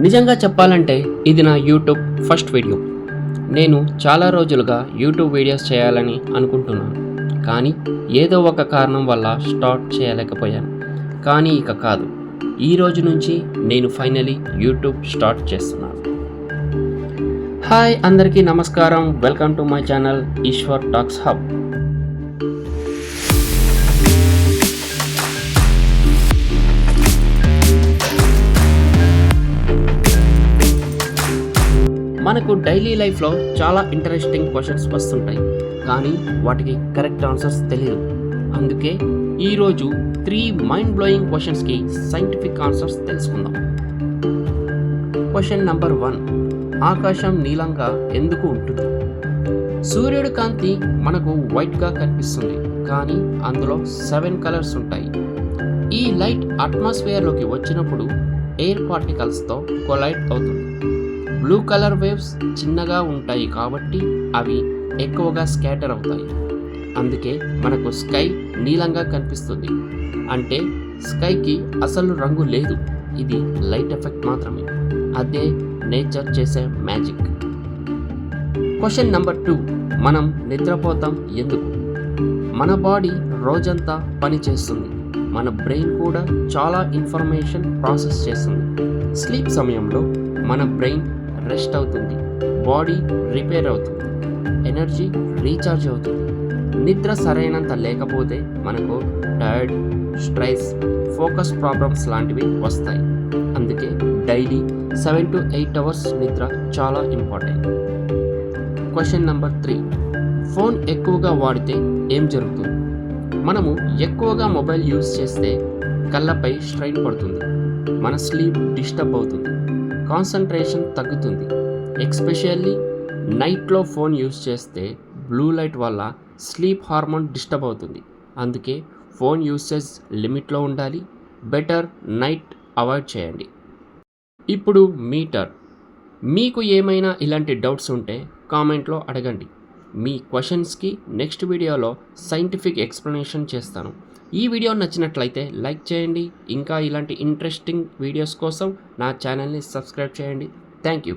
నిజంగా చెప్పాలంటే ఇది నా యూట్యూబ్ ఫస్ట్ వీడియో. నేను చాలా రోజులుగా యూట్యూబ్ వీడియోస్ చేయాలని అనుకుంటున్నాను, కానీ ఏదో ఒక కారణం వల్ల స్టార్ట్ చేయలేకపోయాను. కానీ ఇక కాదు, ఈ రోజు నుంచి నేను ఫైనలీ యూట్యూబ్ స్టార్ట్ చేస్తున్నాను. హాయ్ అందరికీ నమస్కారం, welcome to my channel Eshwar talks hub. మనకు డైలీ లైఫ్లో చాలా ఇంట్రెస్టింగ్ క్వశ్చన్స్ వస్తుంటాయి, కానీ వాటికి కరెక్ట్ ఆన్సర్స్ తెలియదు. అందుకే ఈరోజు 3 మైండ్ బ్లోయింగ్ క్వశ్చన్స్కి సైంటిఫిక్ ఆన్సర్స్ తెలుసుకుందాం. క్వశ్చన్ నెంబర్ 1, ఆకాశం నీలంగా ఎందుకు ఉంటుంది? సూర్యుడి కాంతి మనకు వైట్గా కనిపిస్తుంది, కానీ అందులో 7 కలర్స్ ఉంటాయి. ఈ లైట్ అట్మాస్ఫియర్లోకి వచ్చినప్పుడు ఎయిర్ పార్టికల్స్తో కొలైడ్ అవుతుంది. బ్లూ కలర్ వేవ్స్ చిన్నగా ఉంటాయి కాబట్టి అవి ఎక్కువగా స్కాటర్ అవుతాయి. అందుకే మనకు స్కై నీలంగా కనిపిస్తుంది. అంటే స్కైకి అసలు రంగు లేదు, ఇది లైట్ ఎఫెక్ట్ మాత్రమే. అదే నేచర్ చేసే మ్యాజిక్. క్వశ్చన్ నెంబర్ 2, మనం నిద్రపోతాం ఎందుకు? మన బాడీ రోజంతా పని చేస్తుంది, మన బ్రెయిన్ కూడా చాలా ఇన్ఫర్మేషన్ ప్రాసెస్ చేస్తుంది. స్లీప్ సమయంలో మన బ్రెయిన్ రెస్ట్ అవుతుంది, బాడీ రిపేర్ అవుతుంది, ఎనర్జీ రీఛార్జ్ అవుతుంది. నిద్ర సరైనంత లేకపోతే మనకు టైర్డ్, స్ట్రెస్, ఫోకస్ ప్రాబ్లమ్స్ లాంటివి వస్తాయి. అందుకే డైలీ 7 to 8 అవర్స్ నిద్ర చాలా ఇంపార్టెంట్. క్వశ్చన్ నెంబర్ 3, ఫోన్ ఎక్కువగా వాడితే ఏం జరుగుతుంది? మనము ఎక్కువగా మొబైల్ యూజ్ చేస్తే కళ్ళపై స్ట్రెయిన్ పడుతుంది, మన స్లీప్ డిస్టర్బ్ అవుతుంది, కాన్సంట్రేషన్ తగ్గుతుంది. ఎస్పెషల్లీ నైట్లో ఫోన్ యూజ్ చేస్తే బ్లూ లైట్ వల్ల స్లీప్ హార్మోన్ డిస్టర్బ్ అవుతుంది. అందుకే ఫోన్ యూసేజ్ లిమిట్లో ఉండాలి. బెటర్ నైట్ అవాయిడ్ చేయండి. ఇప్పుడు మీకు ఏమైనా ఇలాంటి డౌట్స్ ఉంటే కామెంట్లో అడగండి. మీ క్వశ్చన్స్కి నెక్స్ట్ వీడియోలో సైంటిఫిక్ ఎక్స్ప్లెనేషన్ చేస్తాను. ఈ వీడియో నచ్చినట్లయితే లైక్ చేయండి. ఇంకా ఇలాంటి ఇంట్రెస్టింగ్ వీడియోస్ కోసం నా ఛానల్ని సబ్స్క్రైబ్ చేయండి. Thank you.